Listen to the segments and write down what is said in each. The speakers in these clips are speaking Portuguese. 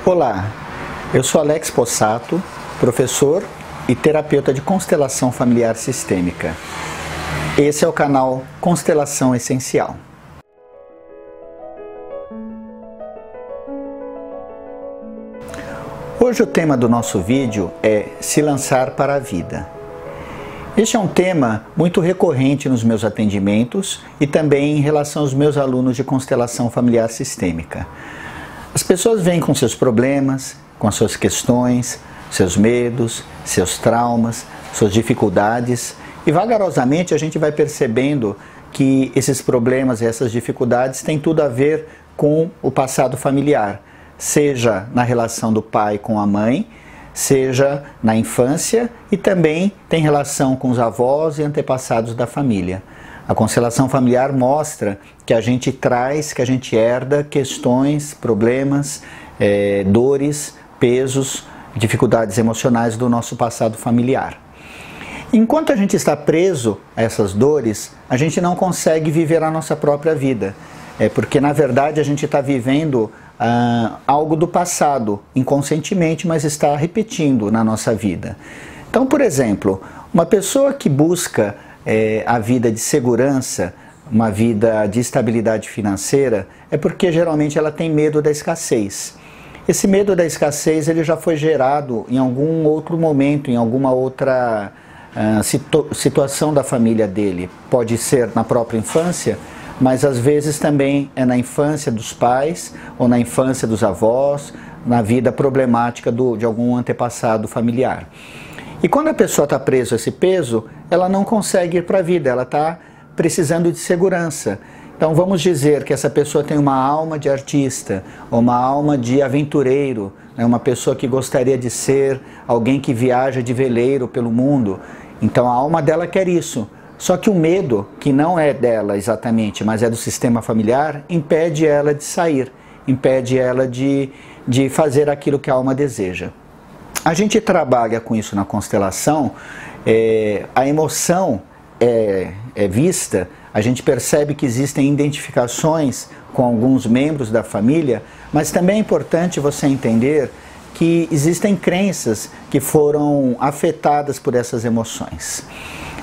Olá, eu sou Alex Possato, professor e terapeuta de constelação familiar sistêmica. Esse é o canal Constelação Essencial. Hoje o tema do nosso vídeo é se lançar para a vida. Este é um tema muito recorrente nos meus atendimentos e também em relação aos meus alunos de constelação familiar sistêmica. As pessoas vêm com seus problemas, com as suas questões, seus medos, seus traumas, suas dificuldades e vagarosamente a gente vai percebendo que esses problemas e essas dificuldades têm tudo a ver com o passado familiar, seja na relação do pai com a mãe, seja na infância e também tem relação com os avós e antepassados da família. A constelação familiar mostra que a gente traz, que a gente herda questões, problemas, dores, pesos, dificuldades emocionais do nosso passado familiar. Enquanto a gente está preso a essas dores, a gente não consegue viver a nossa própria vida. Porque na verdade a gente está vivendo algo do passado, inconscientemente, mas está repetindo na nossa vida. Então, por exemplo, uma pessoa que busca a vida de segurança, uma vida de estabilidade financeira, é porque geralmente ela tem medo da escassez. Esse medo da escassez ele já foi gerado em algum outro momento, em alguma outra situação da família dele. Pode ser na própria infância, mas às vezes também é na infância dos pais ou na infância dos avós, na vida problemática de algum antepassado familiar. E quando a pessoa está presa a esse peso, ela não consegue ir para a vida, ela está precisando de segurança. Então vamos dizer que essa pessoa tem uma alma de artista, ou uma alma de aventureiro, né? Uma pessoa que gostaria de ser alguém que viaja de veleiro pelo mundo. Então a alma dela quer isso. Só que o medo, que não é dela exatamente, mas é do sistema familiar, impede ela de sair, impede ela de fazer aquilo que a alma deseja. A gente trabalha com isso na constelação, a emoção é vista, a gente percebe que existem identificações com alguns membros da família, mas também é importante você entender que existem crenças que foram afetadas por essas emoções.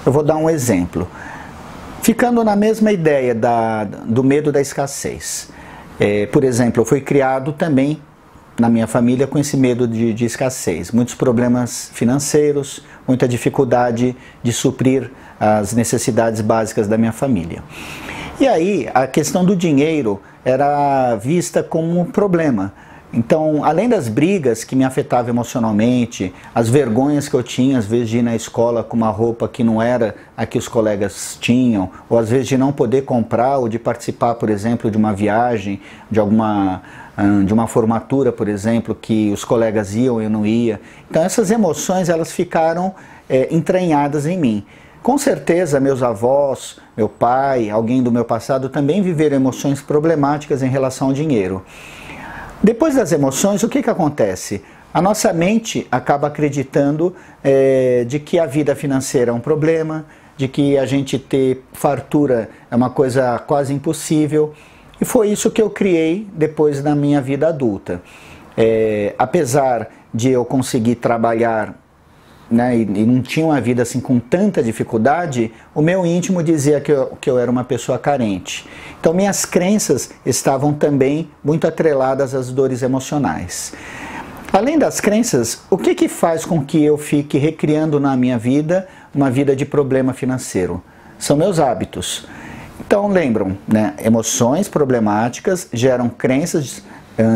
Eu vou dar um exemplo. Ficando na mesma ideia do medo da escassez. Por exemplo, eu fui criado também na minha família com esse medo de escassez. Muitos problemas financeiros, muita dificuldade de suprir as necessidades básicas da minha família. E aí, a questão do dinheiro era vista como um problema. Então, além das brigas que me afetavam emocionalmente, as vergonhas que eu tinha, às vezes de ir na escola com uma roupa que não era a que os colegas tinham, ou às vezes de não poder comprar ou de participar, por exemplo, de uma viagem, de uma formatura, por exemplo, que os colegas iam e eu não ia. Então essas emoções elas ficaram entranhadas em mim. Com certeza meus avós, meu pai, alguém do meu passado também viveram emoções problemáticas em relação ao dinheiro. Depois das emoções, o que acontece? A nossa mente acaba acreditando de que a vida financeira é um problema, de que a gente ter fartura é uma coisa quase impossível. E foi isso que eu criei depois da minha vida adulta. Apesar de eu conseguir trabalhar, né, e não tinha uma vida assim com tanta dificuldade, o meu íntimo dizia que eu era uma pessoa carente. Então minhas crenças estavam também muito atreladas às dores emocionais. Além das crenças, o que faz com que eu fique recriando na minha vida uma vida de problema financeiro? São meus hábitos. Então lembram, né? Emoções problemáticas geram crenças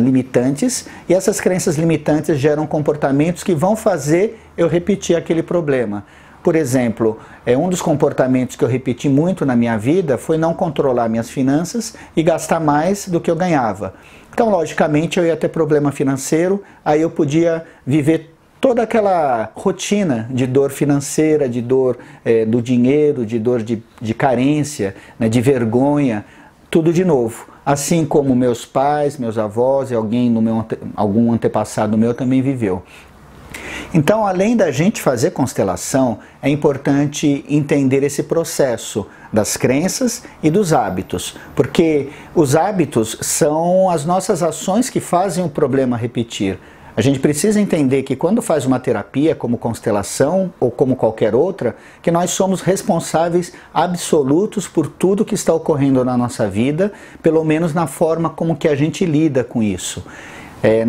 limitantes e essas crenças limitantes geram comportamentos que vão fazer eu repetir aquele problema. Por exemplo, um dos comportamentos que eu repeti muito na minha vida foi não controlar minhas finanças e gastar mais do que eu ganhava. Então, logicamente, eu ia ter problema financeiro, aí eu podia viver toda aquela rotina de dor financeira, de dor do dinheiro, de dor de carência, né, de vergonha, tudo de novo. Assim como meus pais, meus avós e algum antepassado meu também viveu. Então, além da gente fazer constelação, é importante entender esse processo das crenças e dos hábitos, porque os hábitos são as nossas ações que fazem o problema repetir. A gente precisa entender que quando faz uma terapia, como constelação ou como qualquer outra, que nós somos responsáveis absolutos por tudo que está ocorrendo na nossa vida, pelo menos na forma como que a gente lida com isso.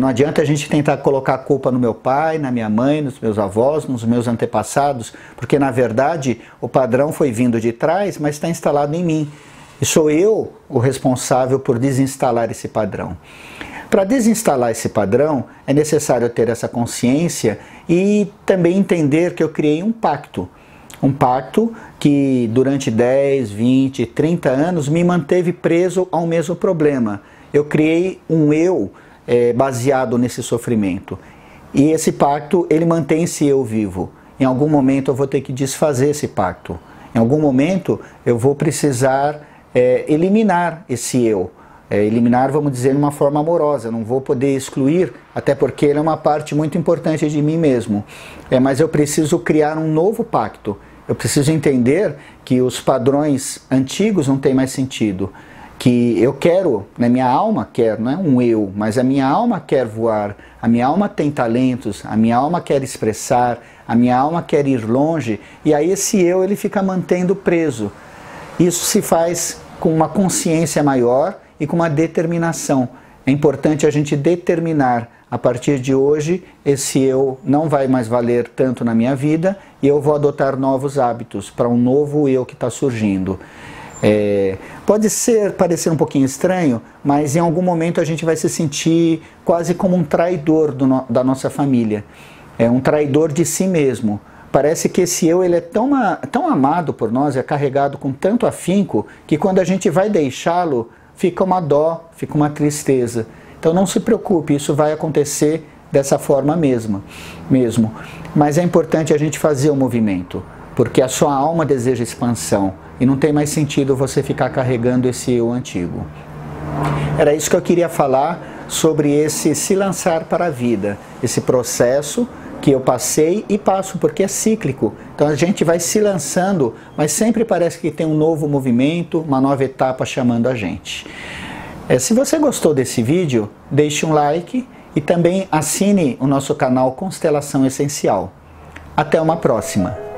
Não adianta a gente tentar colocar a culpa no meu pai, na minha mãe, nos meus avós, nos meus antepassados, porque na verdade o padrão foi vindo de trás, mas está instalado em mim. E sou eu o responsável por desinstalar esse padrão. Para desinstalar esse padrão, é necessário ter essa consciência e também entender que eu criei um pacto. Um pacto que durante 10, 20, 30 anos me manteve preso ao mesmo problema. Eu criei um eu baseado nesse sofrimento. E esse pacto, ele mantém esse eu vivo. Em algum momento eu vou ter que desfazer esse pacto. Em algum momento eu vou precisar eliminar esse eu. Eliminar, vamos dizer, de uma forma amorosa, não vou poder excluir, até porque ele é uma parte muito importante de mim mesmo. Mas eu preciso criar um novo pacto, eu preciso entender que os padrões antigos não têm mais sentido, que eu quero, minha alma quer, não é um eu, mas a minha alma quer voar, a minha alma tem talentos, a minha alma quer expressar, a minha alma quer ir longe, e aí esse eu ele fica mantendo preso. Isso se faz com uma consciência maior e com uma determinação. É importante a gente determinar, a partir de hoje, esse eu não vai mais valer tanto na minha vida e eu vou adotar novos hábitos para um novo eu que está surgindo. Pode parecer um pouquinho estranho, mas em algum momento a gente vai se sentir quase como um traidor da nossa família. Um traidor de si mesmo. Parece que esse eu ele é tão amado por nós, é carregado com tanto afinco, que quando a gente vai deixá-lo, fica uma dó, fica uma tristeza. Então não se preocupe, isso vai acontecer dessa forma mesmo. Mas é importante a gente fazer o movimento, porque a sua alma deseja expansão e não tem mais sentido você ficar carregando esse eu antigo. Era isso que eu queria falar sobre esse se lançar para a vida, esse processo que eu passei e passo, porque é cíclico. Então a gente vai se lançando, mas sempre parece que tem um novo movimento, uma nova etapa chamando a gente. Se você gostou desse vídeo, deixe um like e também assine o nosso canal Constelação Essencial. Até uma próxima!